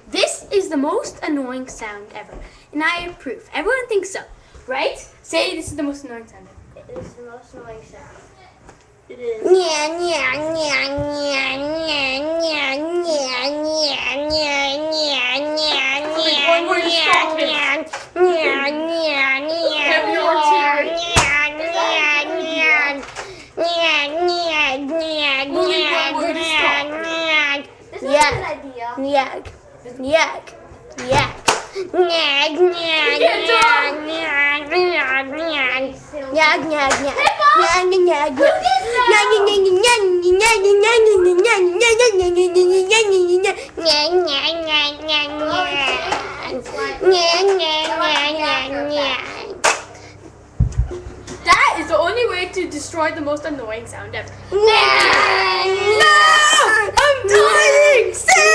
This is the most annoying sound ever, and I approve. Everyone thinks so, right? Say this is the most annoying sound ever. It is the most annoying sound. It is. One more to stop it. Have your tears. Only one more to stop it. This is a good idea. Yak, yak, yak. Yak, yak, That is the only way to destroy the most annoying sound ever. No! I'm dying!